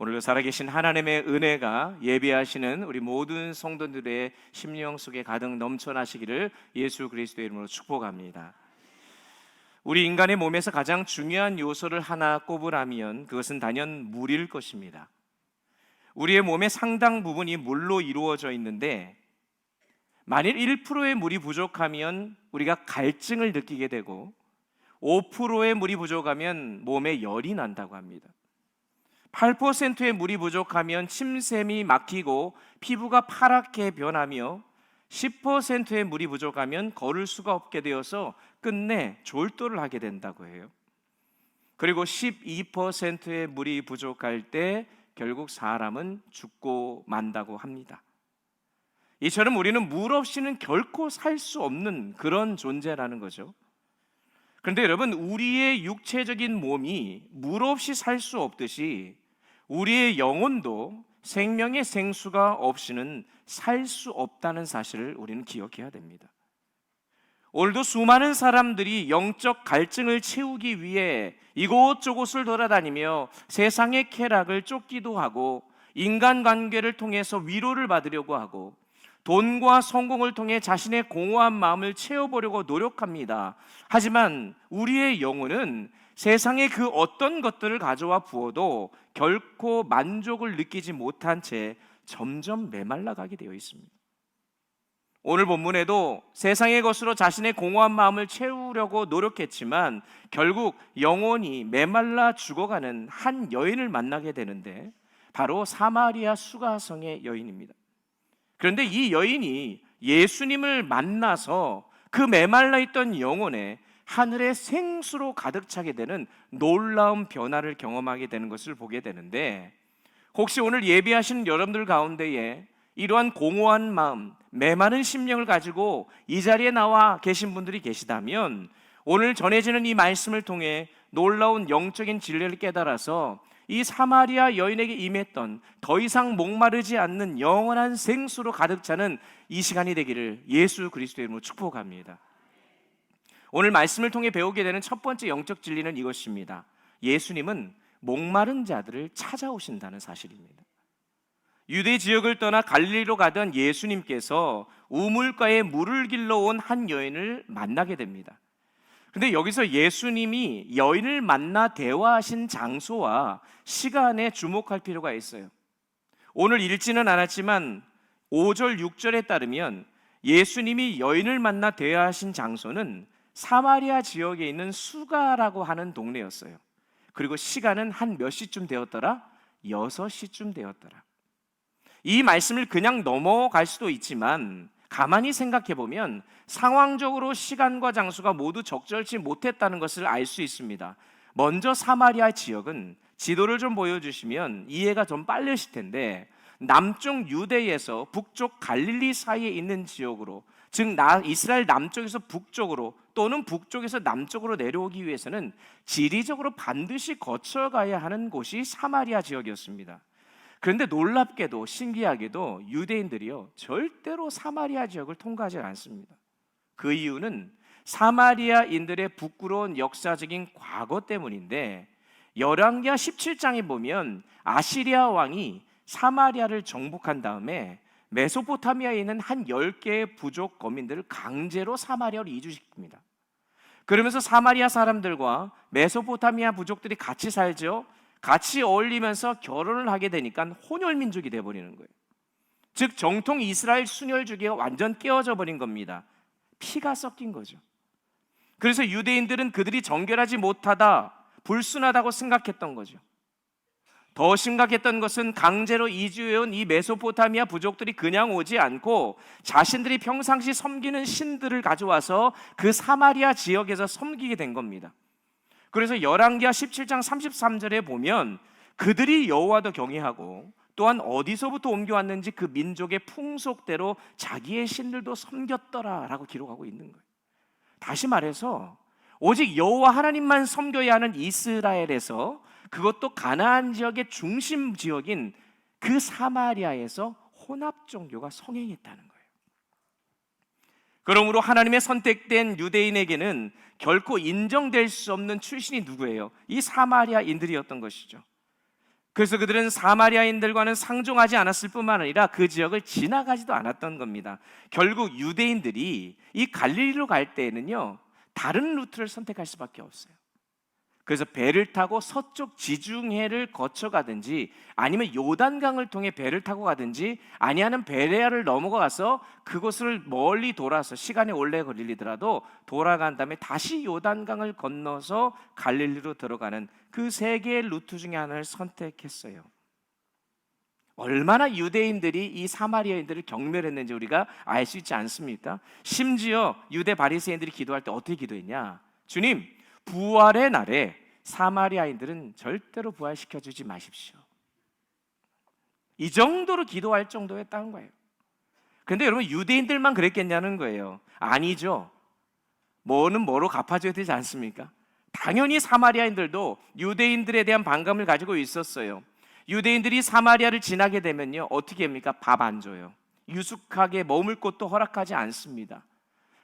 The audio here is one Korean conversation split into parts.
오늘도 살아계신 하나님의 은혜가 예배하시는 우리 모든 성도들의 심령 속에 가득 넘쳐나시기를 예수 그리스도의 이름으로 축복합니다. 우리 인간의 몸에서 가장 중요한 요소를 하나 꼽으라면 그것은 단연 물일 것입니다. 우리의 몸의 상당 부분이 물로 이루어져 있는데 만일 1%의 물이 부족하면 우리가 갈증을 느끼게 되고 5%의 물이 부족하면 몸에 열이 난다고 합니다. 8%의 물이 부족하면 침샘이 막히고 피부가 파랗게 변하며 10%의 물이 부족하면 걸을 수가 없게 되어서 끝내 졸도를 하게 된다고 해요. 그리고 12%의 물이 부족할 때 결국 사람은 죽고 만다고 합니다. 이처럼 우리는 물 없이는 결코 살 수 없는 그런 존재라는 거죠. 그런데 여러분, 우리의 육체적인 몸이 물 없이 살 수 없듯이 우리의 영혼도 생명의 생수가 없이는 살 수 없다는 사실을 우리는 기억해야 됩니다. 오늘도 수많은 사람들이 영적 갈증을 채우기 위해 이곳저곳을 돌아다니며 세상의 쾌락을 쫓기도 하고 인간관계를 통해서 위로를 받으려고 하고 돈과 성공을 통해 자신의 공허한 마음을 채워보려고 노력합니다. 하지만 우리의 영혼은 세상의 그 어떤 것들을 가져와 부어도 결코 만족을 느끼지 못한 채 점점 메말라가게 되어 있습니다. 오늘 본문에도 세상의 것으로 자신의 공허한 마음을 채우려고 노력했지만 결국 영혼이 메말라 죽어가는 한 여인을 만나게 되는데 바로 사마리아 수가성의 여인입니다. 그런데 이 여인이 예수님을 만나서 그 메말라 있던 영혼에 하늘의 생수로 가득 차게 되는 놀라운 변화를 경험하게 되는 것을 보게 되는데, 혹시 오늘 예배하시는 여러분들 가운데에 이러한 공허한 마음, 메마른 심령을 가지고 이 자리에 나와 계신 분들이 계시다면 오늘 전해지는 이 말씀을 통해 놀라운 영적인 진리를 깨달아서 이 사마리아 여인에게 임했던 더 이상 목마르지 않는 영원한 생수로 가득 차는 이 시간이 되기를 예수 그리스도의 이름으로 축복합니다. 오늘 말씀을 통해 배우게 되는 첫 번째 영적 진리는 이것입니다. 예수님은 목마른 자들을 찾아오신다는 사실입니다. 유대 지역을 떠나 갈릴리로 가던 예수님께서 우물가에 물을 길러 온 한 여인을 만나게 됩니다. 그런데 여기서 예수님이 여인을 만나 대화하신 장소와 시간에 주목할 필요가 있어요. 오늘 읽지는 않았지만 5절, 6절에 따르면 예수님이 여인을 만나 대화하신 장소는 사마리아 지역에 있는 수가라고 하는 동네였어요. 그리고 시간은 한 몇 시쯤 되었더라? 6시쯤 되었더라. 이 말씀을 그냥 넘어갈 수도 있지만 가만히 생각해 보면 상황적으로 시간과 장소가 모두 적절치 못했다는 것을 알 수 있습니다. 먼저 사마리아 지역은 지도를 좀 보여주시면 이해가 좀 빠르실 텐데 남쪽 유대에서 북쪽 갈릴리 사이에 있는 지역으로, 즉 이스라엘 남쪽에서 북쪽으로 또는 북쪽에서 남쪽으로 내려오기 위해서는 지리적으로 반드시 거쳐가야 하는 곳이 사마리아 지역이었습니다. 그런데 놀랍게도 신기하게도 유대인들이요 절대로 사마리아 지역을 통과하지 않습니다. 그 이유는 사마리아인들의 부끄러운 역사적인 과거 때문인데, 열왕기하 17장에 보면 아시리아 왕이 사마리아를 정복한 다음에 메소포타미아에 있는 한 10개의 부족 거민들을 강제로 사마리아로 이주시킵니다. 그러면서 사마리아 사람들과 메소포타미아 부족들이 같이 살죠. 같이 어울리면서 결혼을 하게 되니까 혼혈민족이 되어버리는 거예요. 즉 정통 이스라엘 순혈주기가 완전 깨어져 버린 겁니다. 피가 섞인 거죠. 그래서 유대인들은 그들이 정결하지 못하다, 불순하다고 생각했던 거죠. 더 심각했던 것은 강제로 이주해온 이 메소포타미아 부족들이 그냥 오지 않고 자신들이 평상시 섬기는 신들을 가져와서 그 사마리아 지역에서 섬기게 된 겁니다. 그래서 열왕기하 17장 33절에 보면 그들이 여호와도 경외하고 또한 어디서부터 옮겨왔는지 그 민족의 풍속대로 자기의 신들도 섬겼더라라고 기록하고 있는 거예요. 다시 말해서 오직 여호와 하나님만 섬겨야 하는 이스라엘에서, 그것도 가나안 지역의 중심 지역인 그 사마리아에서 혼합 종교가 성행했다는 거예요. 그러므로 하나님의 선택된 유대인에게는 결코 인정될 수 없는 출신이 누구예요? 이 사마리아인들이었던 것이죠. 그래서 그들은 사마리아인들과는 상종하지 않았을 뿐만 아니라 그 지역을 지나가지도 않았던 겁니다. 결국 유대인들이 이 갈릴리로 갈 때에는요, 다른 루트를 선택할 수밖에 없어요. 그래서 배를 타고 서쪽 지중해를 거쳐가든지, 아니면 요단강을 통해 배를 타고 가든지, 아니하면 베레아를 넘어가서 그곳을 멀리 돌아서 시간이 오래 걸리더라도 돌아간 다음에 다시 요단강을 건너서 갈릴리로 들어가는 그 세 개의 루트 중에 하나를 선택했어요. 얼마나 유대인들이 이 사마리아인들을 경멸했는지 우리가 알 수 있지 않습니까? 심지어 유대 바리새인들이 기도할 때 어떻게 기도했냐? 주님, 부활의 날에 사마리아인들은 절대로 부활시켜 주지 마십시오. 이 정도로 기도할 정도였다는 거예요. 그런데 여러분, 유대인들만 그랬겠냐는 거예요. 아니죠. 뭐는 뭐로 갚아줘야 되지 않습니까? 당연히 사마리아인들도 유대인들에 대한 반감을 가지고 있었어요. 유대인들이 사마리아를 지나게 되면요, 어떻게 합니까? 밥 안 줘요. 유숙하게 머물 곳도 허락하지 않습니다.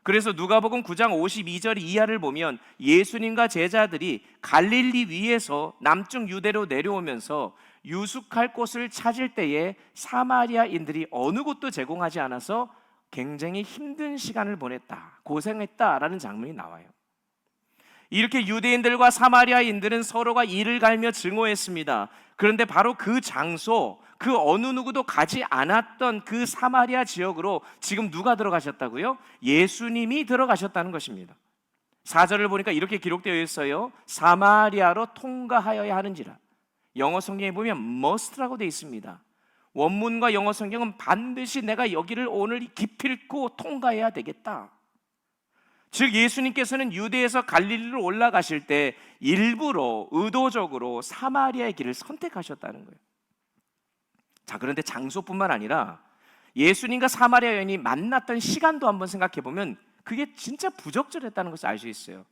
그래서 누가복음 9장 52절 이하를 보면 예수님과 제자들이 갈릴리 위에서 남쪽 유대로 내려오면서 유숙할 곳을 찾을 때에 사마리아인들이 어느 곳도 제공하지 않아서 굉장히 힘든 시간을 보냈다, 고생했다라는 장면이 나와요. 이렇게 유대인들과 사마리아인들은 서로가 이를 갈며 증오했습니다. 그런데 바로 그 장소, 그 어느 누구도 가지 않았던 그 사마리아 지역으로 지금 누가 들어가셨다고요? 예수님이 들어가셨다는 것입니다. 4절을 보니까 이렇게 기록되어 있어요. 사마리아로 통과하여야 하는지라. 영어 성경에 보면 must라고 되어 있습니다. 원문과 영어 성경은 반드시 내가 여기를 오늘 기필코 통과해야 되겠다. 즉 예수님께서는 유대에서 갈릴리로 올라가실 때 일부러 의도적으로 사마리아의 길을 선택하셨다는 거예요. 자, 그런데 장소뿐만 아니라 예수님과 사마리아 여인이 만났던 시간도 한번 생각해 보면 그게 진짜 부적절했다는 것을 알 수 있어요.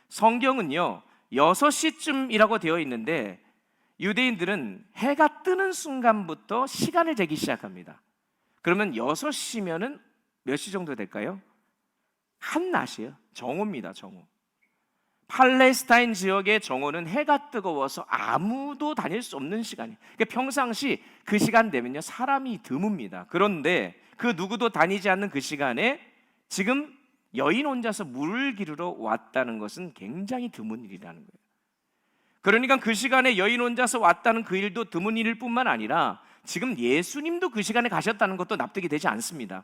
성경은요 6시쯤이라고 되어 있는데 유대인들은 해가 뜨는 순간부터 시간을 재기 시작합니다. 그러면 6시면은 몇 시 정도 될까요? 한낮이에요. 정오입니다. 정오. 팔레스타인 지역의 정오는 해가 뜨거워서 아무도 다닐 수 없는 시간이에요. 그러니까 평상시 그 시간 되면요 사람이 드뭅니다. 그런데 그 누구도 다니지 않는 그 시간에 지금 여인 혼자서 물을 기르러 왔다는 것은 굉장히 드문 일이라는 거예요. 그러니까 그 시간에 여인 혼자서 왔다는 그 일도 드문 일일 뿐만 아니라 지금 예수님도 그 시간에 가셨다는 것도 납득이 되지 않습니다.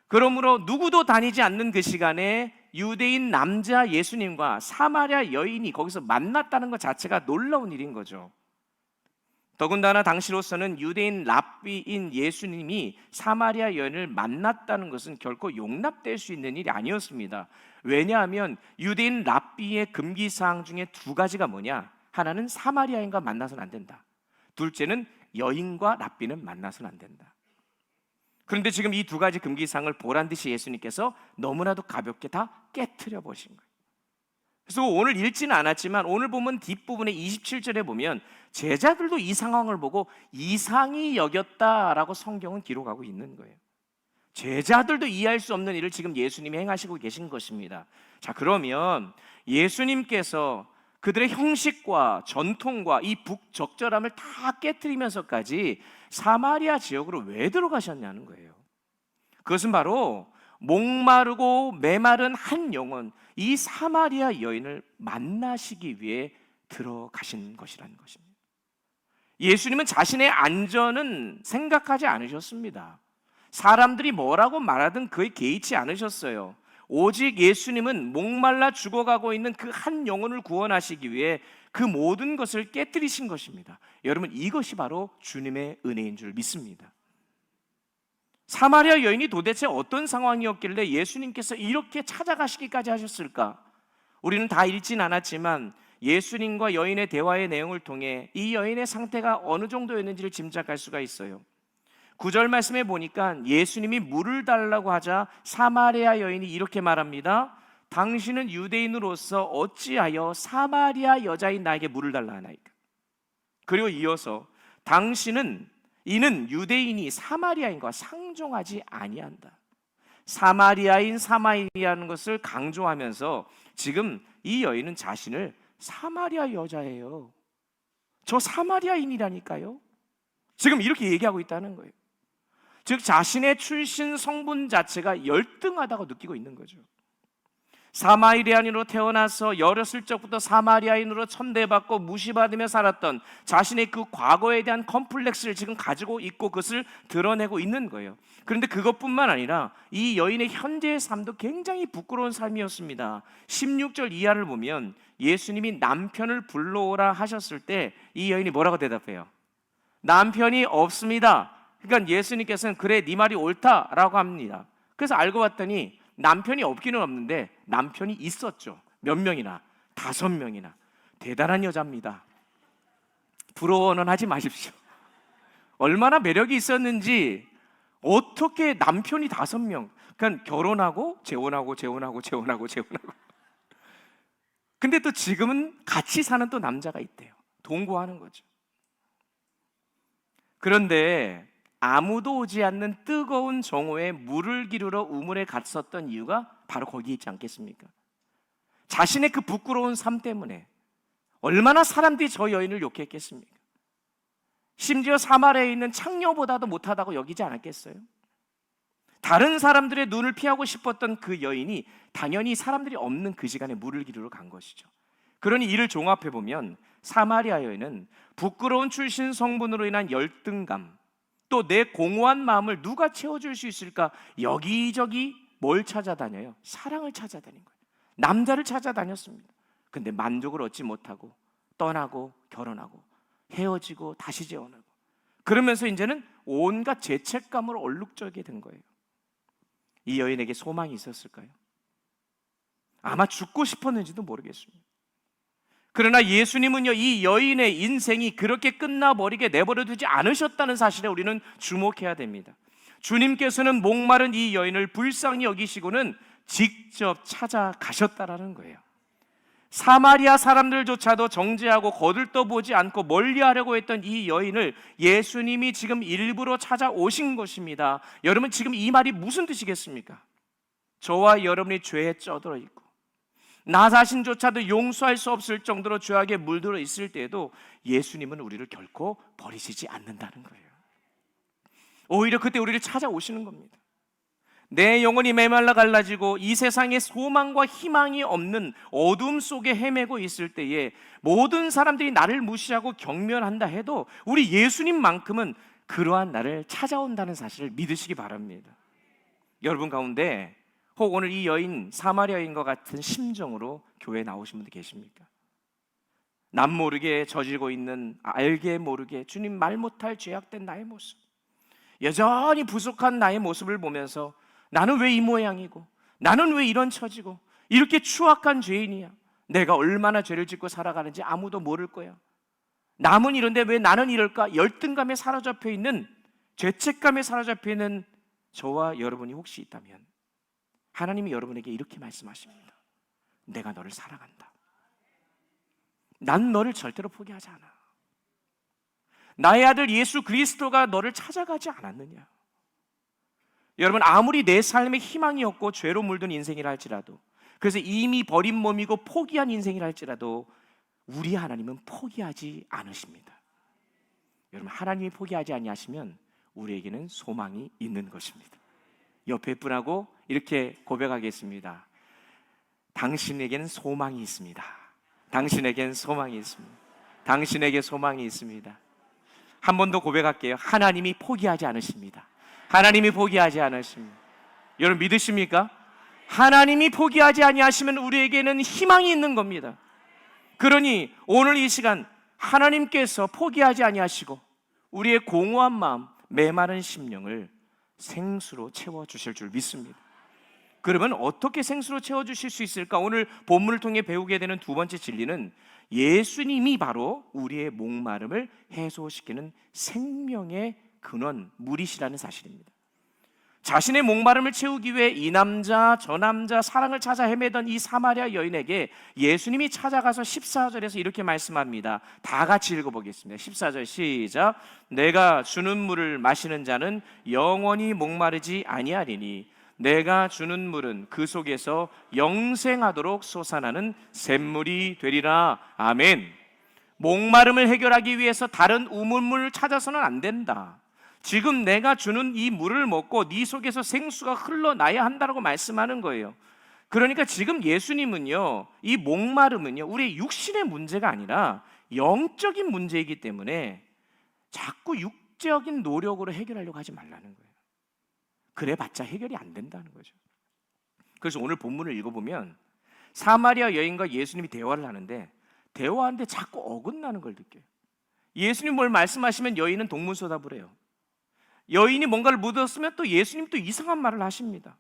그러므로 누구도 다니지 않는 그 시간에 유대인 남자 예수님과 사마리아 여인이 거기서 만났다는 것 자체가 놀라운 일인 거죠. 더군다나 당시로서는 유대인 랍비인 예수님이 사마리아 여인을 만났다는 것은 결코 용납될 수 있는 일이 아니었습니다. 왜냐하면 유대인 랍비의 금기사항 중에 두 가지가 뭐냐? 하나는 사마리아인과 만나서는 안 된다. 둘째는 여인과 랍비는 만나서는 안 된다. 그런데 지금 이 두 가지 금기사항을 보란듯이 예수님께서 너무나도 가볍게 다 깨트려 보신 거예요. 그래서 오늘 읽지는 않았지만 오늘 보면 뒷부분에 27절에 보면 제자들도 이 상황을 보고 이상히 여겼다라고 성경은 기록하고 있는 거예요. 제자들도 이해할 수 없는 일을 지금 예수님이 행하시고 계신 것입니다. 자, 그러면 예수님께서 그들의 형식과 전통과 이 북적절함을 다 깨트리면서까지 사마리아 지역으로 왜 들어가셨냐는 거예요. 그것은 바로 목마르고 메마른 한 영혼, 이 사마리아 여인을 만나시기 위해 들어가신 것이라는 것입니다. 예수님은 자신의 안전은 생각하지 않으셨습니다. 사람들이 뭐라고 말하든 그에 개의치 않으셨어요. 오직 예수님은 목말라 죽어가고 있는 그 한 영혼을 구원하시기 위해 그 모든 것을 깨뜨리신 것입니다. 여러분, 이것이 바로 주님의 은혜인 줄 믿습니다. 사마리아 여인이 도대체 어떤 상황이었길래 예수님께서 이렇게 찾아가시기까지 하셨을까? 우리는 다 읽진 않았지만 예수님과 여인의 대화의 내용을 통해 이 여인의 상태가 어느 정도였는지를 짐작할 수가 있어요. 9절 말씀에 보니까 예수님이 물을 달라고 하자 사마리아 여인이 이렇게 말합니다. 당신은 유대인으로서 어찌하여 사마리아 여자인 나에게 물을 달라 하나이까? 그리고 이어서 이는 유대인이 사마리아인과 상종하지 아니한다. 사마리아인 사마리아라는 것을 강조하면서 지금 이 여인은 자신을 사마리아 여자예요. 저 사마리아인이라니까요. 지금 이렇게 얘기하고 있다는 거예요. 즉 자신의 출신 성분 자체가 열등하다고 느끼고 있는 거죠. 사마리아인으로 태어나서 어렸을 적부터 사마리아인으로 천대받고 무시받으며 살았던 자신의 그 과거에 대한 컴플렉스를 지금 가지고 있고 그것을 드러내고 있는 거예요. 그런데 그것뿐만 아니라 이 여인의 현재의 삶도 굉장히 부끄러운 삶이었습니다. 16절 이하를 보면 예수님이 남편을 불러오라 하셨을 때 이 여인이 뭐라고 대답해요? 남편이 없습니다. 그러니까 예수님께서는 그래 네 말이 옳다라고 합니다. 그래서 알고 봤더니 남편이 없기는 없는데 남편이 있었죠. 몇 명이나? 5명이나. 대단한 여자입니다. 부러워는 하지 마십시오. 얼마나 매력이 있었는지 어떻게 남편이 5명, 그러니까 결혼하고 재혼하고 근데 또 지금은 같이 사는 또 남자가 있대요. 동거하는 거죠. 그런데 아무도 오지 않는 뜨거운 정오에 물을 기르러 우물에 갔었던 이유가 바로 거기에 있지 않겠습니까? 자신의 그 부끄러운 삶 때문에 얼마나 사람들이 저 여인을 욕했겠습니까? 심지어 사마리아에 있는 창녀보다도 못하다고 여기지 않았겠어요? 다른 사람들의 눈을 피하고 싶었던 그 여인이 당연히 사람들이 없는 그 시간에 물을 기르러 간 것이죠. 그러니 이를 종합해보면 사마리아 여인은 부끄러운 출신 성분으로 인한 열등감, 또 내 공허한 마음을 누가 채워줄 수 있을까? 여기저기 뭘 찾아다녀요? 사랑을 찾아다닌 거예요. 남자를 찾아다녔습니다. 근데 만족을 얻지 못하고 떠나고 결혼하고 헤어지고 다시 재혼하고 그러면서 이제는 온갖 죄책감으로 얼룩져게 된 거예요. 이 여인에게 소망이 있었을까요? 아마 죽고 싶었는지도 모르겠습니다. 그러나 예수님은요, 이 여인의 인생이 그렇게 끝나버리게 내버려두지 않으셨다는 사실에 우리는 주목해야 됩니다. 주님께서는 목마른 이 여인을 불쌍히 여기시고는 직접 찾아가셨다라는 거예요. 사마리아 사람들조차도 정죄하고 거들떠보지 않고 멀리하려고 했던 이 여인을 예수님이 지금 일부러 찾아오신 것입니다. 여러분, 지금 이 말이 무슨 뜻이겠습니까? 저와 여러분이 죄에 쩌들어 있고 나 자신조차도 용서할 수 없을 정도로 죄악에 물들어 있을 때에도 예수님은 우리를 결코 버리시지 않는다는 거예요. 오히려 그때 우리를 찾아오시는 겁니다. 내 영혼이 메말라 갈라지고 이 세상에 소망과 희망이 없는 어둠 속에 헤매고 있을 때에 모든 사람들이 나를 무시하고 경멸한다 해도 우리 예수님만큼은 그러한 나를 찾아온다는 사실을 믿으시기 바랍니다. 여러분 가운데 혹 오늘 이 여인, 사마리아 여인과 같은 심정으로 교회에 나오신 분들 계십니까? 남 모르게 저지르고 있는, 알게 모르게 주님 말 못할 죄악된 나의 모습, 여전히 부족한 나의 모습을 보면서 나는 왜 이 모양이고 나는 왜 이런 처지고 이렇게 추악한 죄인이야, 내가 얼마나 죄를 짓고 살아가는지 아무도 모를 거야, 남은 이런데 왜 나는 이럴까, 열등감에 사로잡혀 있는, 죄책감에 사로잡혀 있는 저와 여러분이 혹시 있다면 하나님이 여러분에게 이렇게 말씀하십니다. 내가 너를 사랑한다. 난 너를 절대로 포기하지 않아. 나의 아들 예수 그리스도가 너를 찾아가지 않았느냐? 여러분, 아무리 내 삶에 희망이 없고 죄로 물든 인생이라 할지라도, 그래서 이미 버린 몸이고 포기한 인생이라 할지라도 우리 하나님은 포기하지 않으십니다. 여러분, 하나님이 포기하지 아니하시면 우리에게는 소망이 있는 것입니다. 옆에 분하고 이렇게 고백하겠습니다. 당신에게는 소망이 있습니다. 당신에겐 소망이 있습니다. 당신에게 소망이 있습니다. 한 번 더 고백할게요. 하나님이 포기하지 않으십니다. 하나님이 포기하지 않으십니다. 여러분 믿으십니까? 하나님이 포기하지 아니하시면 우리에게는 희망이 있는 겁니다. 그러니 오늘 이 시간 하나님께서 포기하지 아니하시고 우리의 공허한 마음, 메마른 심령을 생수로 채워주실 줄 믿습니다. 그러면 어떻게 생수로 채워주실 수 있을까? 오늘 본문을 통해 배우게 되는 두 번째 진리는 예수님이 바로 우리의 목마름을 해소시키는 생명의 근원, 물이시라는 사실입니다. 자신의 목마름을 채우기 위해 이 남자 저 남자 사랑을 찾아 헤매던 이 사마리아 여인에게 예수님이 찾아가서 14절에서 이렇게 말씀합니다. 다 같이 읽어보겠습니다. 14절 시작. 내가 주는 물을 마시는 자는 영원히 목마르지 아니하리니 내가 주는 물은 그 속에서 영생하도록 솟아나는 샘물이 되리라. 아멘. 목마름을 해결하기 위해서 다른 우물물을 찾아서는 안 된다. 지금 내가 주는 이 물을 먹고 네 속에서 생수가 흘러나야 한다라고 말씀하는 거예요. 그러니까 지금 예수님은요, 이 목마름은요, 우리 육신의 문제가 아니라 영적인 문제이기 때문에 자꾸 육적인 노력으로 해결하려고 하지 말라는 거예요. 그래봤자 해결이 안 된다는 거죠. 그래서 오늘 본문을 읽어보면 사마리아 여인과 예수님이 대화를 하는데 대화하는데 자꾸 어긋나는 걸 느껴요. 예수님 뭘 말씀하시면 여인은 동문서답을 해요. 여인이 뭔가를 묻었으면 또 예수님 또 이상한 말을 하십니다.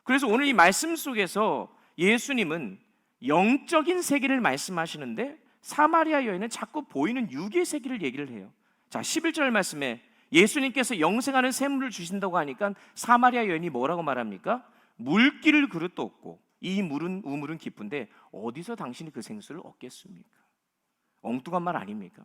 그래서 오늘 이 말씀 속에서 예수님은 영적인 세계를 말씀하시는데 사마리아 여인은 자꾸 보이는 육의 세계를 얘기를 해요. 자, 11절 말씀에 예수님께서 영생하는 샘물을 주신다고 하니까 사마리아 여인이 뭐라고 말합니까? 물 기를 그릇도 없고 이 물은 우물은 깊은데 어디서 당신이 그 생수를 얻겠습니까? 엉뚱한 말 아닙니까?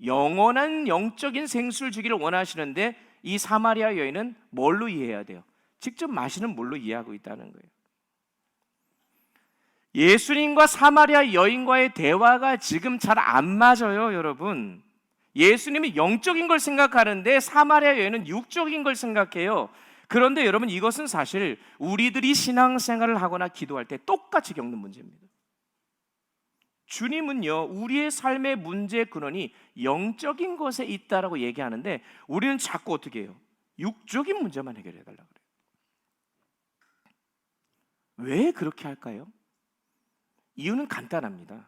영원한 영적인 생수를 주기를 원하시는데 이 사마리아 여인은 뭘로 이해해야 돼요? 직접 마시는 물로 이해하고 있다는 거예요. 예수님과 사마리아 여인과의 대화가 지금 잘 안 맞아요, 여러분. 예수님이 영적인 걸 생각하는데 사마리아 여인은 육적인 걸 생각해요. 그런데 여러분, 이것은 사실 우리들이 신앙생활을 하거나 기도할 때 똑같이 겪는 문제입니다. 주님은요, 우리의 삶의 문제의 근원이 영적인 것에 있다라고 얘기하는데 우리는 자꾸 어떻게 해요? 육적인 문제만 해결해 달라고 그래요. 왜 그렇게 할까요? 이유는 간단합니다.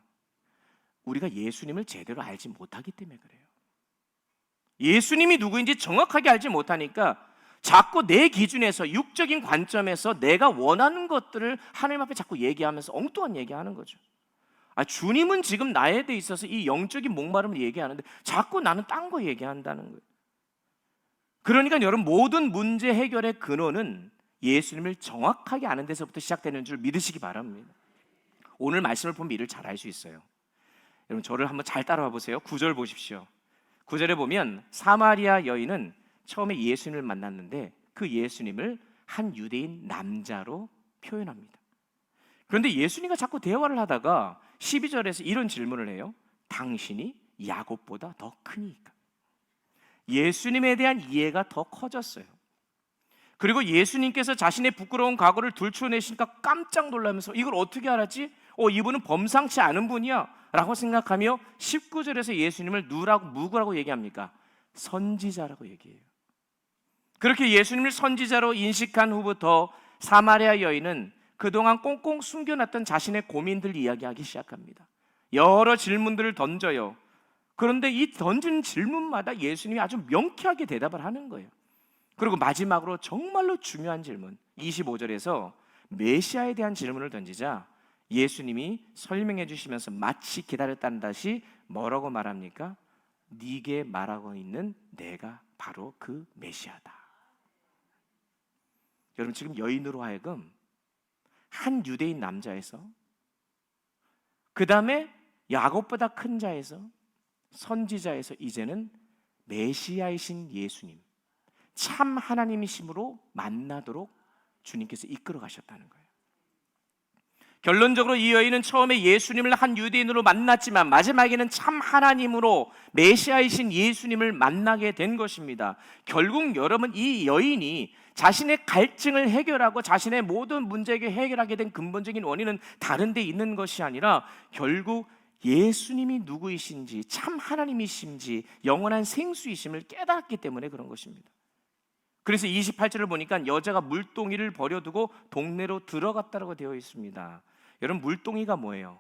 우리가 예수님을 제대로 알지 못하기 때문에 그래요. 예수님이 누구인지 정확하게 알지 못하니까 자꾸 내 기준에서 육적인 관점에서 내가 원하는 것들을 하나님 앞에 자꾸 얘기하면서 엉뚱한 얘기하는 거죠. 주님은 지금 나에 대해 있어서 이 영적인 목마름을 얘기하는데 자꾸 나는 딴 거 얘기한다는 거예요. 그러니까 여러분, 모든 문제 해결의 근원은 예수님을 정확하게 아는 데서부터 시작되는 줄 믿으시기 바랍니다. 오늘 말씀을 보면 이를 잘 알 수 있어요. 여러분, 저를 한번 잘 따라와 보세요. 9절 보십시오. 9절에 보면 사마리아 여인은 처음에 예수님을 만났는데 그 예수님을 한 유대인 남자로 표현합니다. 그런데 예수님과 자꾸 대화를 하다가 12절에서 이런 질문을 해요. 당신이 야곱보다 더 크니까. 예수님에 대한 이해가 더 커졌어요. 그리고 예수님께서 자신의 부끄러운 과거를 들춰내시니까 깜짝 놀라면서 이걸 어떻게 알았지? 이분은 범상치 않은 분이야 라고 생각하며 19절에서 예수님을 누구라고 얘기합니까? 선지자라고 얘기해요. 그렇게 예수님을 선지자로 인식한 후부터 사마리아 여인은 그동안 꽁꽁 숨겨놨던 자신의 고민들 이야기하기 시작합니다. 여러 질문들을 던져요. 그런데 이 던진 질문마다 예수님이 아주 명쾌하게 대답을 하는 거예요. 그리고 마지막으로 정말로 중요한 질문 25절에서 메시아에 대한 질문을 던지자 예수님이 설명해 주시면서 마치 기다렸다는 듯이 뭐라고 말합니까? 네게 말하고 있는 내가 바로 그 메시아다. 여러분, 지금 여인으로 하여금 한 유대인 남자에서 그 다음에 야곱보다 큰 자에서 선지자에서 이제는 메시아이신 예수님, 참 하나님이심으로 만나도록 주님께서 이끌어 가셨다는 거예요. 결론적으로 이 여인은 처음에 예수님을 한 유대인으로 만났지만 마지막에는 참 하나님으로 메시아이신 예수님을 만나게 된 것입니다. 결국 여러분, 이 여인이 자신의 갈증을 해결하고 자신의 모든 문제를 해결하게 된 근본적인 원인은 다른 데 있는 것이 아니라 결국 예수님이 누구이신지, 참 하나님이신지, 영원한 생수이심을 깨달았기 때문에 그런 것입니다. 그래서 28절을 보니까 여자가 물동이를 버려두고 동네로 들어갔다고 되어 있습니다. 여러분, 물동이가 뭐예요?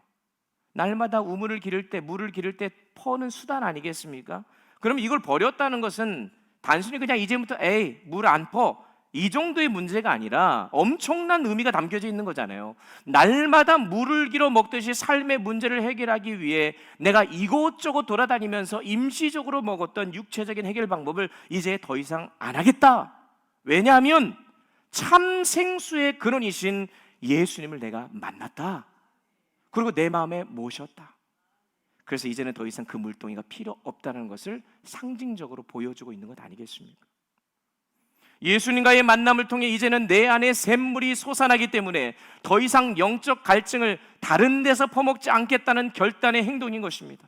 날마다 우물을 기를 때, 물을 기를 때 퍼는 수단 아니겠습니까? 그럼 이걸 버렸다는 것은 단순히 그냥 이제부터 물 안 퍼, 이 정도의 문제가 아니라 엄청난 의미가 담겨져 있는 거잖아요. 날마다 물을 길어 먹듯이 삶의 문제를 해결하기 위해 내가 이곳저곳 돌아다니면서 임시적으로 먹었던 육체적인 해결 방법을 이제 더 이상 안 하겠다. 왜냐하면 참 생수의 근원이신 예수님을 내가 만났다. 그리고 내 마음에 모셨다. 그래서 이제는 더 이상 그 물동이가 필요 없다는 것을 상징적으로 보여주고 있는 것 아니겠습니까? 예수님과의 만남을 통해 이제는 내 안에 샘물이 솟아나기 때문에 더 이상 영적 갈증을 다른 데서 퍼먹지 않겠다는 결단의 행동인 것입니다.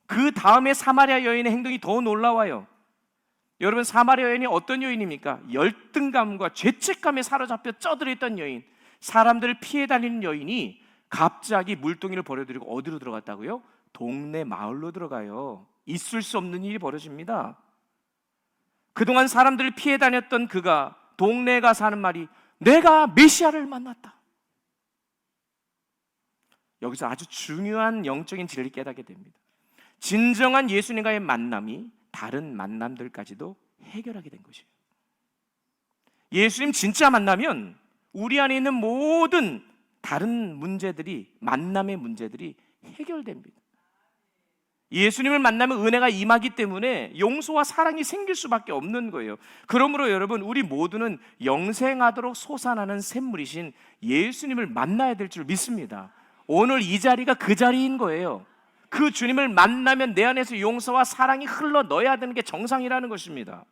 그 다음에 사마리아 여인의 행동이 더 놀라워요. 여러분, 사마리아 여인이 어떤 여인입니까? 열등감과 죄책감에 사로잡혀 쩌들어 있던 여인, 사람들을 피해 다니는 여인이 갑자기 물동이를 버려두고 어디로 들어갔다고요? 동네 마을로 들어가요. 있을 수 없는 일이 벌어집니다. 그동안 사람들을 피해 다녔던 그가 동네에 가서 하는 말이 내가 메시아를 만났다. 여기서 아주 중요한 영적인 진리를 깨닫게 됩니다. 진정한 예수님과의 만남이 다른 만남들까지도 해결하게 된 것이에요. 예수님 진짜 만나면 우리 안에 있는 모든 다른 문제들이, 만남의 문제들이 해결됩니다. 예수님을 만나면 은혜가 임하기 때문에 용서와 사랑이 생길 수밖에 없는 거예요. 그러므로 여러분, 우리 모두는 영생하도록 솟아나는 샘물이신 예수님을 만나야 될 줄 믿습니다. 오늘 이 자리가 그 자리인 거예요. 그 주님을 만나면 내 안에서 용서와 사랑이 흘러 넣어야 되는 게 정상이라는 것입니다.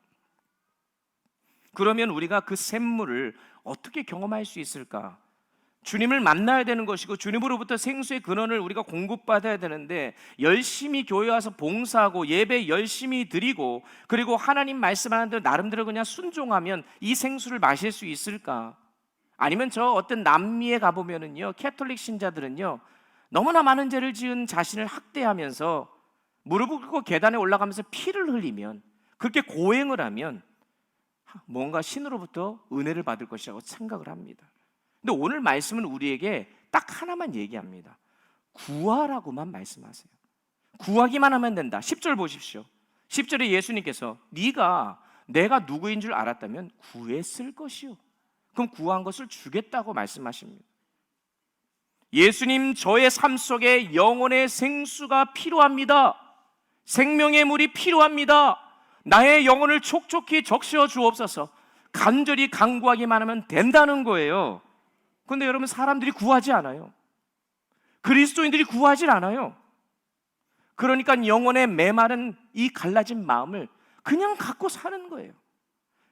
그러면 우리가 그 샘물을 어떻게 경험할 수 있을까? 주님을 만나야 되는 것이고 주님으로부터 생수의 근원을 우리가 공급받아야 되는데, 열심히 교회 와서 봉사하고 예배 열심히 드리고 그리고 하나님 말씀하는 대로 나름대로 그냥 순종하면 이 생수를 마실 수 있을까? 아니면 저 어떤 남미에 가보면은요, 캐톨릭 신자들은요, 너무나 많은 죄를 지은 자신을 학대하면서 무릎을 꿇고 계단에 올라가면서 피를 흘리면, 그렇게 고행을 하면 뭔가 신으로부터 은혜를 받을 것이라고 생각을 합니다. 근데 오늘 말씀은 우리에게 딱 하나만 얘기합니다. 구하라고만 말씀하세요. 구하기만 하면 된다. 10절 보십시오. 10절에 예수님께서 네가 내가 누구인 줄 알았다면 구했을 것이요. 그럼 구한 것을 주겠다고 말씀하십니다. 예수님, 저의 삶 속에 영혼의 생수가 필요합니다. 생명의 물이 필요합니다. 나의 영혼을 촉촉히 적셔 주옵소서. 간절히 간구하기만 하면 된다는 거예요. 그런데 여러분, 사람들이 구하지 않아요. 그리스도인들이 구하지 않아요. 그러니까 영혼의 메마른 이 갈라진 마음을 그냥 갖고 사는 거예요.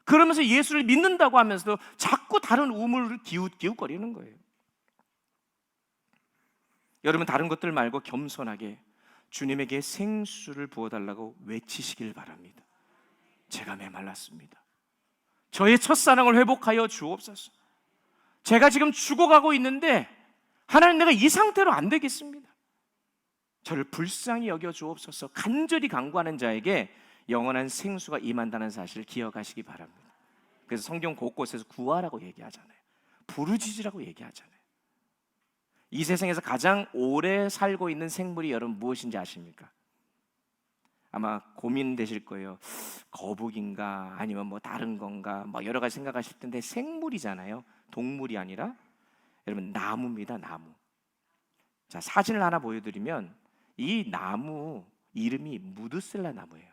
그러면서 예수를 믿는다고 하면서도 자꾸 다른 우물을 기웃기웃거리는 거예요. 여러분, 다른 것들 말고 겸손하게 주님에게 생수를 부어달라고 외치시길 바랍니다. 제가 메말랐습니다. 저의 첫사랑을 회복하여 주옵소서. 제가 지금 죽어가고 있는데 하나님, 내가 이 상태로 안 되겠습니다. 저를 불쌍히 여겨 주옵소서. 간절히 간구하는 자에게 영원한 생수가 임한다는 사실을 기억하시기 바랍니다. 그래서 성경 곳곳에서 구하라고 얘기하잖아요. 부르짖으라고 얘기하잖아요. 이 세상에서 가장 오래 살고 있는 생물이 여러분 무엇인지 아십니까? 아마 고민되실 거예요. 거북인가 아니면 뭐 다른 건가 뭐 여러 가지 생각하실 텐데, 생물이잖아요. 동물이 아니라 여러분 나무입니다. 나무. 자, 사진을 하나 보여드리면 이 나무 이름이 무드셀라 나무예요.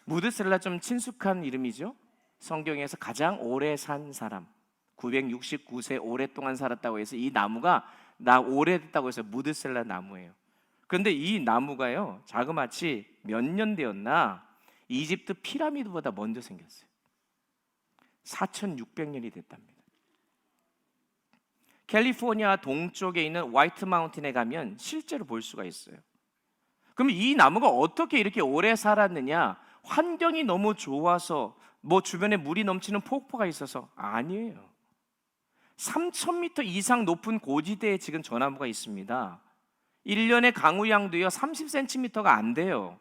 무드셀라 좀 친숙한 이름이죠. 성경에서 가장 오래 산 사람, 969세 오랫동안 살았다고 해서 이 나무가 나 오래됐다고 해서 무드셀라 나무예요. 그런데 이 나무가요, 자그마치 몇 년 되었나 이집트 피라미드보다 먼저 생겼어요. 4600년이 됐답니다. 캘리포니아 동쪽에 있는 화이트 마운틴에 가면 실제로 볼 수가 있어요. 그럼 이 나무가 어떻게 이렇게 오래 살았느냐? 환경이 너무 좋아서, 뭐 주변에 물이 넘치는 폭포가 있어서? 아니에요. 3000m 이상 높은 고지대에 지금 저 나무가 있습니다. 1년의 강우량도요 30cm가 안 돼요.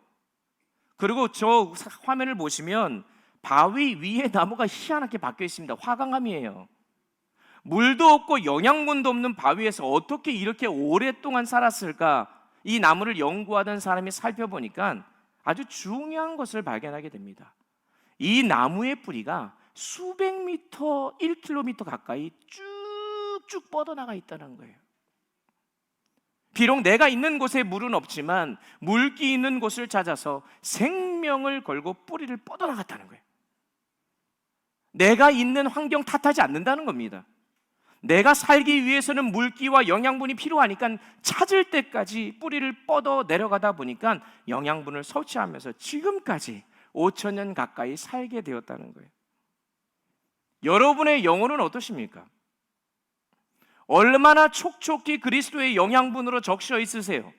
그리고 저 화면을 보시면 바위 위에 나무가 희한하게 박혀 있습니다. 화강암이에요. 물도 없고 영양분도 없는 바위에서 어떻게 이렇게 오랫동안 살았을까? 이 나무를 연구하던 사람이 살펴보니까 아주 중요한 것을 발견하게 됩니다. 이 나무의 뿌리가 수백 미터, 1km 가까이 쭉쭉 뻗어나가 있다는 거예요. 비록 내가 있는 곳에 물은 없지만 물기 있는 곳을 찾아서 생명을 걸고 뿌리를 뻗어나갔다는 거예요. 내가 있는 환경 탓하지 않는다는 겁니다. 내가 살기 위해서는 물기와 영양분이 필요하니까 찾을 때까지 뿌리를 뻗어 내려가다 보니까 영양분을 섭취하면서 지금까지 5,000년 가까이 살게 되었다는 거예요. 여러분의 영혼은 어떠십니까? 얼마나 촉촉히 그리스도의 영양분으로 적셔 있으세요?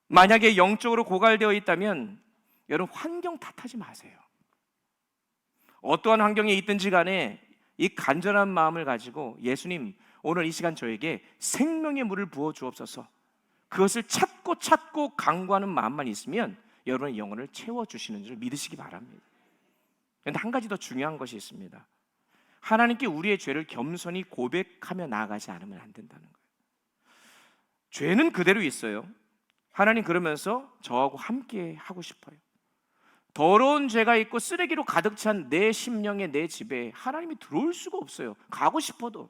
만약에 영적으로 고갈되어 있다면 여러분 환경 탓하지 마세요. 어떠한 환경에 있든지 간에 이 간절한 마음을 가지고 예수님, 오늘 이 시간 저에게 생명의 물을 부어 주옵소서, 그것을 찾고 간구하는 마음만 있으면 여러분의 영혼을 채워주시는 줄 믿으시기 바랍니다. 그런데 한 가지 더 중요한 것이 있습니다. 하나님께 우리의 죄를 겸손히 고백하며 나아가지 않으면 안 된다는 거예요. 죄는 그대로 있어요. 하나님 그러면서 저하고 함께 하고 싶어요. 더러운 죄가 있고 쓰레기로 가득 찬 내 심령에, 내 집에 하나님이 들어올 수가 없어요. 가고 싶어도.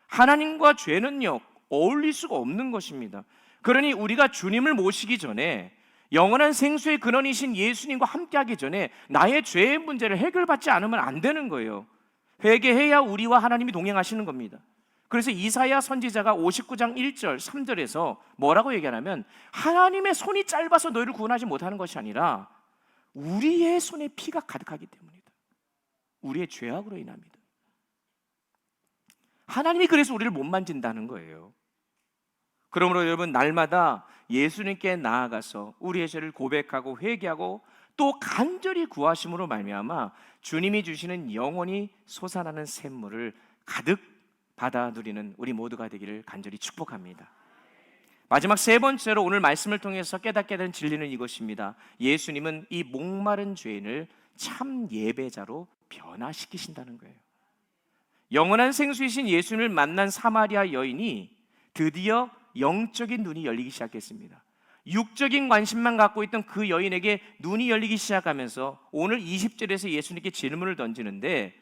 하나님과 죄는요, 어울릴 수가 없는 것입니다. 그러니 우리가 주님을 모시기 전에, 영원한 생수의 근원이신 예수님과 함께하기 전에 나의 죄의 문제를 해결받지 않으면 안 되는 거예요. 회개해야 우리와 하나님이 동행하시는 겁니다. 그래서 이사야 선지자가 59장 1절 3절에서 뭐라고 얘기하냐면, 하나님의 손이 짧아서 너희를 구원하지 못하는 것이 아니라 우리의 손에 피가 가득하기 때문이다. 우리의 죄악으로 인합니다. 하나님이 그래서 우리를 못 만진다는 거예요. 그러므로 여러분, 날마다 예수님께 나아가서 우리의 죄를 고백하고 회개하고 또 간절히 구하심으로 말미암아 주님이 주시는 영원히 솟아나는 샘물을 가득 받아 누리는 우리 모두가 되기를 간절히 축복합니다. 마지막 세 번째로 오늘 말씀을 통해서 깨닫게 된 진리는 이것입니다. 예수님은 이 목마른 죄인을 참 예배자로 변화시키신다는 거예요. 영원한 생수이신 예수님을 만난 사마리아 여인이 드디어 영적인 눈이 열리기 시작했습니다. 육적인 관심만 갖고 있던 그 여인에게 눈이 열리기 시작하면서 오늘 20절에서 예수님께 질문을 던지는데,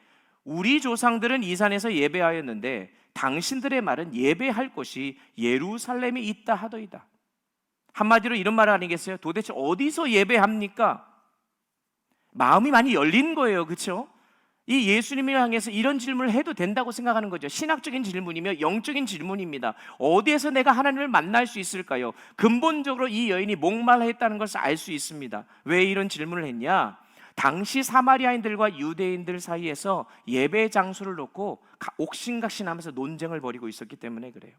우리 조상들은 이 산에서 예배하였는데 당신들의 말은 예배할 곳이 예루살렘에 있다 하더이다. 한마디로 이런 말 아니겠어요? 도대체 어디서 예배합니까? 마음이 많이 열린 거예요. 그렇죠? 이 예수님을 향해서 이런 질문을 해도 된다고 생각하는 거죠. 신학적인 질문이며 영적인 질문입니다. 어디에서 내가 하나님을 만날 수 있을까요? 근본적으로 이 여인이 목말라 했다는 것을 알 수 있습니다. 왜 이런 질문을 했냐? 당시 사마리아인들과 유대인들 사이에서 예배 장소를 놓고 옥신각신하면서 논쟁을 벌이고 있었기 때문에 그래요.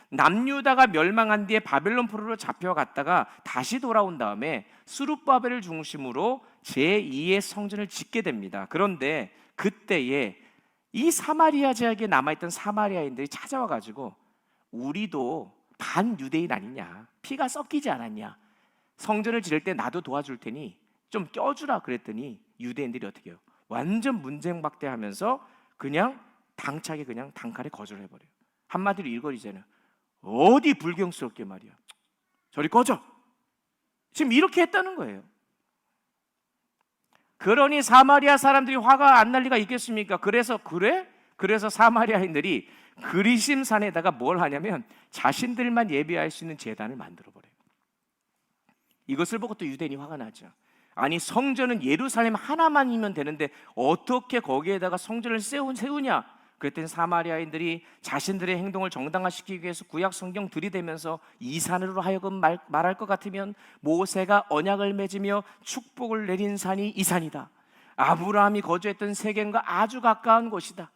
남유다가 멸망한 뒤에 바벨론 포로로 잡혀갔다가 다시 돌아온 다음에 스룹바벨을 중심으로 제2의 성전을 짓게 됩니다. 그런데 그때에 이 사마리아 지역에 남아있던 사마리아인들이 찾아와가지고, 우리도 반유대인 아니냐, 피가 섞이지 않았냐, 성전을 지을 때 나도 도와줄 테니 좀 껴주라 그랬더니 유대인들이 어떻게 해요? 완전 문쟁박대하면서 그냥 당차게 그냥 단칼에 거절을 해버려요. 한마디로 이거리잖아요. 어디 불경스럽게 말이야, 저리 꺼져. 지금 이렇게 했다는 거예요. 그러니 사마리아 사람들이 화가 안 날 리가 있겠습니까? 그래서 사마리아인들이 그리심산에다가 뭘 하냐면 자신들만 예배할 수 있는 제단을 만들어버려요. 이것을 보고 또 유대인이 화가 나죠. 아니, 성전은 예루살렘 하나만이면 되는데 어떻게 거기에다가 성전을 세우냐? 그랬더니 사마리아인들이 자신들의 행동을 정당화시키기 위해서 구약 성경 들이대면서 이 산으로 하여금 말할 것 같으면 모세가 언약을 맺으며 축복을 내린 산이 이 산이다. 아브라함이 거주했던 세겜과 아주 가까운 곳이다.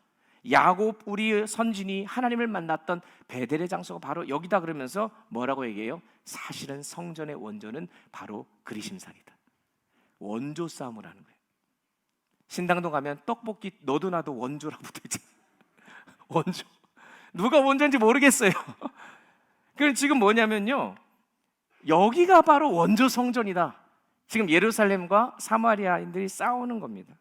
야곱, 우리 선진이 하나님을 만났던 베델의 장소가 바로 여기다. 그러면서 뭐라고 얘기해요? 사실은 성전의 원조는 바로 그리심산이다. 원조 싸움을 하는 거예요. 신당동 가면 떡볶이 너도 나도 원조라고 붙어있잖아요. 원조. 누가 원조인지 모르겠어요. 그럼 지금 뭐냐면요, 여기가 바로 원조 성전이다. 지금 예루살렘과 사마리아인들이 싸우는 겁니다.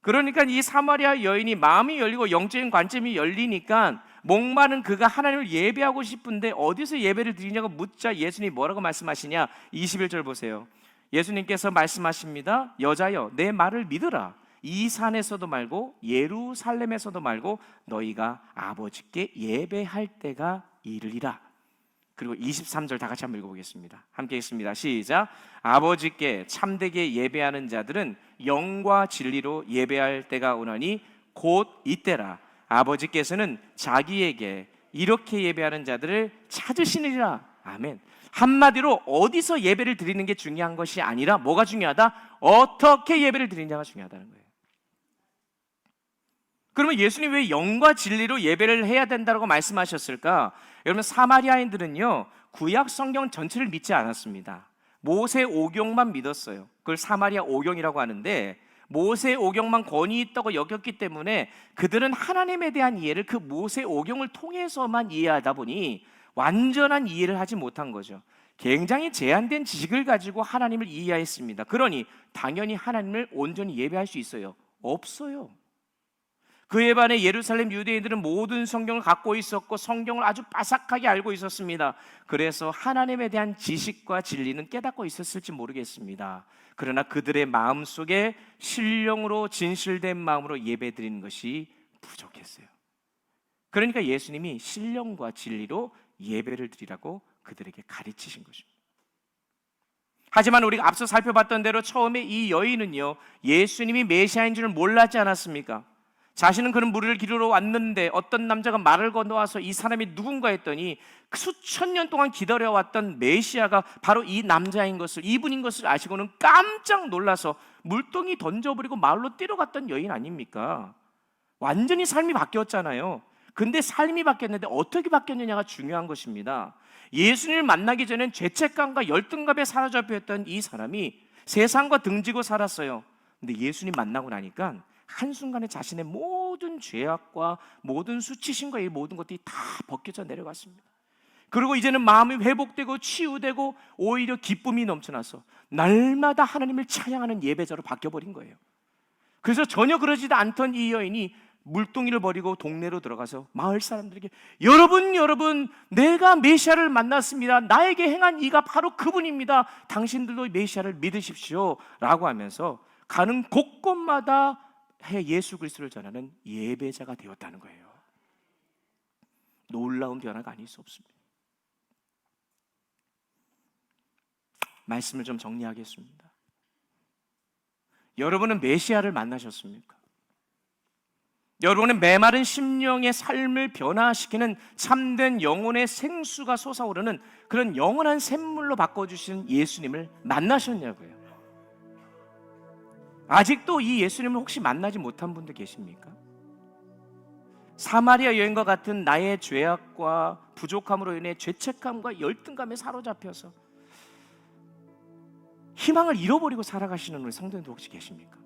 그러니까 이 사마리아 여인이 마음이 열리고 영적인 관점이 열리니까 목마른 그가 하나님을 예배하고 싶은데 어디서 예배를 드리냐고 묻자 예수님이 뭐라고 말씀하시냐? 21절 보세요. 예수님께서 말씀하십니다. 여자여, 내 말을 믿으라. 이 산에서도 말고 예루살렘에서도 말고 너희가 아버지께 예배할 때가 이르리라. 그리고 23절 다 같이 한번 읽어보겠습니다. 함께 읽습니다. 시작. 아버지께 참되게 예배하는 자들은 영과 진리로 예배할 때가 오나니 곧 이때라. 아버지께서는 자기에게 이렇게 예배하는 자들을 찾으시느니라. 아멘. 한마디로 어디서 예배를 드리는 게 중요한 것이 아니라 뭐가 중요하다? 어떻게 예배를 드리냐가 중요하다는 거예요. 그러면 예수님 왜 영과 진리로 예배를 해야 된다고 말씀하셨을까? 여러분, 사마리아인들은요 구약 성경 전체를 믿지 않았습니다. 모세 오경만 믿었어요. 그걸 사마리아 오경이라고 하는데, 모세 오경만 권위 있다고 여겼기 때문에 그들은 하나님에 대한 이해를 그 모세 오경을 통해서만 이해하다 보니 완전한 이해를 하지 못한 거죠. 굉장히 제한된 지식을 가지고 하나님을 이해했습니다. 그러니 당연히 하나님을 온전히 예배할 수 있어요? 없어요. 그에 반해 예루살렘 유대인들은 모든 성경을 갖고 있었고 성경을 아주 빠삭하게 알고 있었습니다. 그래서 하나님에 대한 지식과 진리는 깨닫고 있었을지 모르겠습니다. 그러나 그들의 마음속에 신령으로 진실된 마음으로 예배드리는 것이 부족했어요. 그러니까 예수님이 신령과 진리로 예배를 드리라고 그들에게 가르치신 것입니다. 하지만 우리가 앞서 살펴봤던 대로 처음에 이 여인은요 예수님이 메시아인 줄 몰랐지 않았습니까? 자신은 그런 무리를 기르러 왔는데 어떤 남자가 말을 건너와서 이 사람이 누군가 했더니 수천 년 동안 기다려왔던 메시아가 바로 이 남자인 것을, 이분인 것을 아시고는 깜짝 놀라서 물동이 던져버리고 마을로 뛰어갔던 여인 아닙니까? 완전히 삶이 바뀌었잖아요. 근데 삶이 바뀌었는데 어떻게 바뀌었느냐가 중요한 것입니다. 예수님을 만나기 전엔 죄책감과 열등감에 사로잡혀 있던 이 사람이 세상과 등지고 살았어요. 근데 예수님 만나고 나니까 한순간에 자신의 모든 죄악과 모든 수치심과 이 모든 것들이 다 벗겨져 내려갔습니다. 그리고 이제는 마음이 회복되고 치유되고 오히려 기쁨이 넘쳐나서 날마다 하나님을 찬양하는 예배자로 바뀌어버린 거예요. 그래서 전혀 그러지도 않던 이 여인이 물동이를 버리고 동네로 들어가서 마을 사람들에게 여러분 내가 메시아를 만났습니다. 나에게 행한 이가 바로 그분입니다. 당신들도 메시아를 믿으십시오 라고 하면서 가는 곳곳마다 예수 그리스도를 전하는 예배자가 되었다는 거예요. 놀라운 변화가 아닐 수 없습니다. 말씀을 좀 정리하겠습니다. 여러분은 메시아를 만나셨습니까? 여러분은 메마른 심령의 삶을 변화시키는 참된 영혼의 생수가 솟아오르는 그런 영원한 샘물로 바꿔주시는 예수님을 만나셨냐고요? 아직도 이 예수님을 혹시 만나지 못한 분들 계십니까? 사마리아 여인과 같은 나의 죄악과 부족함으로 인해 죄책감과 열등감에 사로잡혀서 희망을 잃어버리고 살아가시는 우리 성도님들 혹시 계십니까?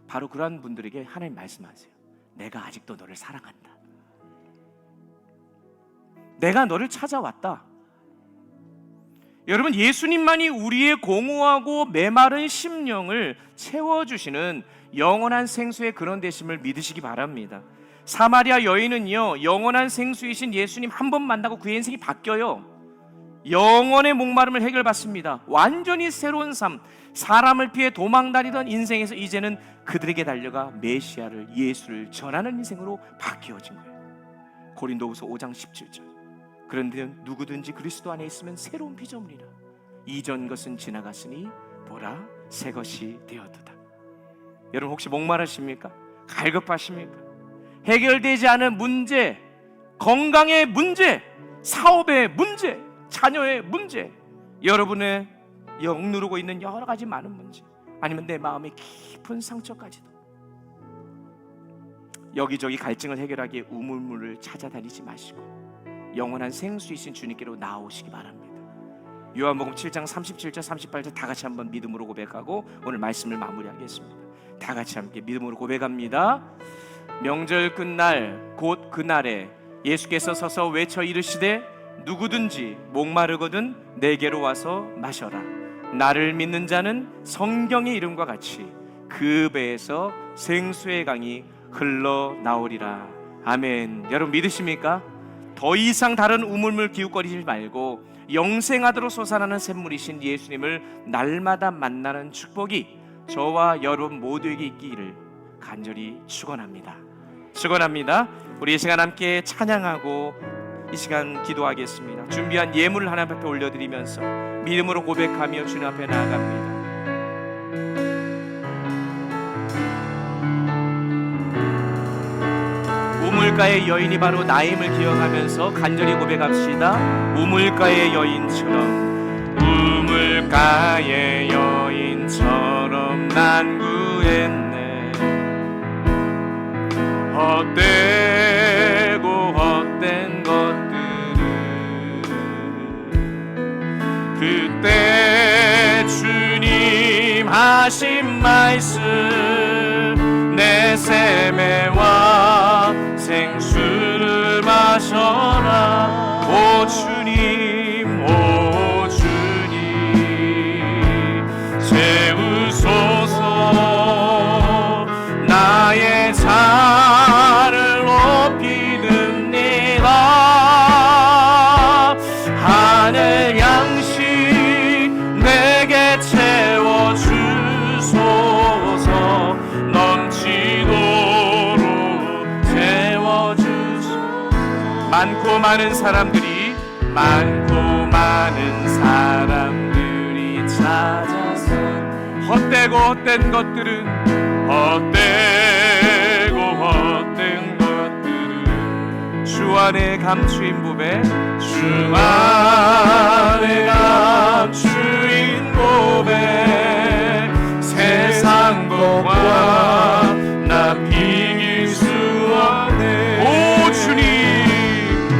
바로 그러한 분들에게 하나님 말씀하세요. 내가 아직도 너를 사랑한다. 내가 너를 찾아왔다. 여러분, 예수님만이 우리의 공허하고 메마른 심령을 채워주시는 영원한 생수의 근원 되심을 믿으시기 바랍니다. 사마리아 여인은요 영원한 생수이신 예수님 한 번 만나고 그의 인생이 바뀌어요. 영원의 목마름을 해결받습니다. 완전히 새로운 삶, 사람을 피해 도망다니던 인생에서 이제는 그들에게 달려가 메시아를, 예수를 전하는 인생으로 바뀌어진 거예요. 고린도후서 5장 17절. 그런데 누구든지 그리스도 안에 있으면 새로운 피조물이라. 이전 것은 지나갔으니 보라 새 것이 되었도다. 여러분 혹시 목마르십니까? 갈급하십니까? 해결되지 않은 문제, 건강의 문제, 사업의 문제, 자녀의 문제, 여러분의 억누르고 있는 여러 가지 많은 문제, 아니면 내 마음의 깊은 상처까지도 여기저기 갈증을 해결하기에 우물물을 찾아다니지 마시고 영원한 생수이신 주님께로 나오시기 바랍니다. 요한복음 7장 37절 38절 다 같이 한번 믿음으로 고백하고 오늘 말씀을 마무리하겠습니다. 다 같이 함께 믿음으로 고백합니다. 명절 끝날 곧 그날에 예수께서 서서 외쳐 이르시되 누구든지 목마르거든 내게로 와서 마셔라. 나를 믿는 자는 성경의 이름과 같이 그 배에서 생수의 강이 흘러나오리라. 아멘. 여러분 믿으십니까? 더 이상 다른 우물물 기웃거리지 말고 영생하도록 솟아나는 샘물이신 예수님을 날마다 만나는 축복이 저와 여러분 모두에게 있기를 간절히 축원합니다. 축원합니다. 우리 이 시간 함께 찬양하고 이 시간 기도하겠습니다. 준비한 예물을 하나님 앞에 올려드리면서 믿음으로 고백하며 주님 앞에 나아갑니다. 우물 우물가의 여인이 바로 나임을 기억하면서 간절히 고백합시다. 우물가의 여인처럼, 우물가의 여인처럼 난 구했네. 헛되고 헛된 것들을 그때 주님 하신 말씀, 내 세매와 생수를 마셔라. 오 주님, 오 주님, 채우소서. 나의 잔을 높이듭니다. 하늘 양식 내게 채워주소서. 넘치도록 채워주소서. 많고 많은 사람들이 찾아서 헛되고 헛된 것들은, 헛되고 헛된 것들은 주 안에 감추인 법에, 주 안에 감추인 법에 세상 것과 난 비길 수 없네. 오 주님,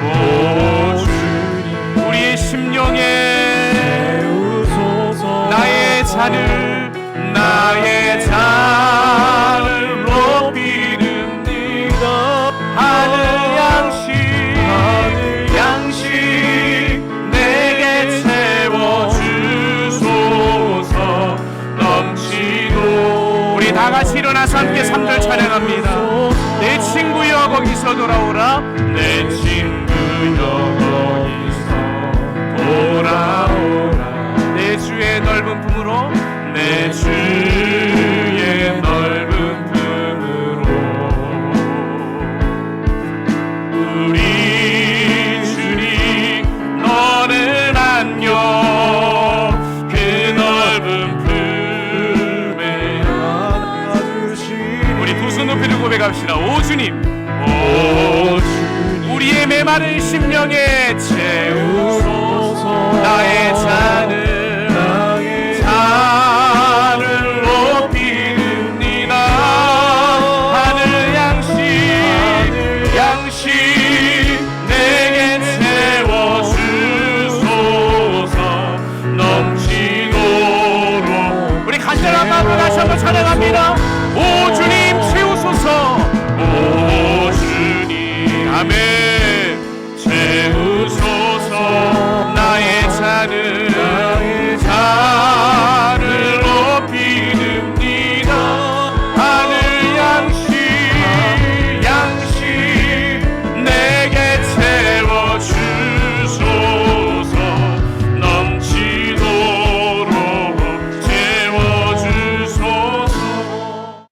오 주님, 우리의 심령에 나의 잔을 높이릅니다. 하늘 양식 내게 채워주소서. 넘치도. 우리 다같이 일어나서 함께 3절 찬양합니다. 내 친구여 거기서 돌아오라. 내 친구여 거기서 돌아오라. 내 주의 넓은 품으로, 내 주의 넓은 품으로. 우리 주님 너는 안녕. 그 넓은 품에 안아주시니. 우리 두 손 높이 들고 고백합시다. 오 주님, 오 주님, 우리의 메마른 심령에 채우소서. 나의 잔을 높이릅니다. 하늘 양식 내게 채워주소서. 넘치도록. 우리 간절한 마음으로 다시 한번 찬양합니다. 오 주님 채우소서. 오 주님. 아멘.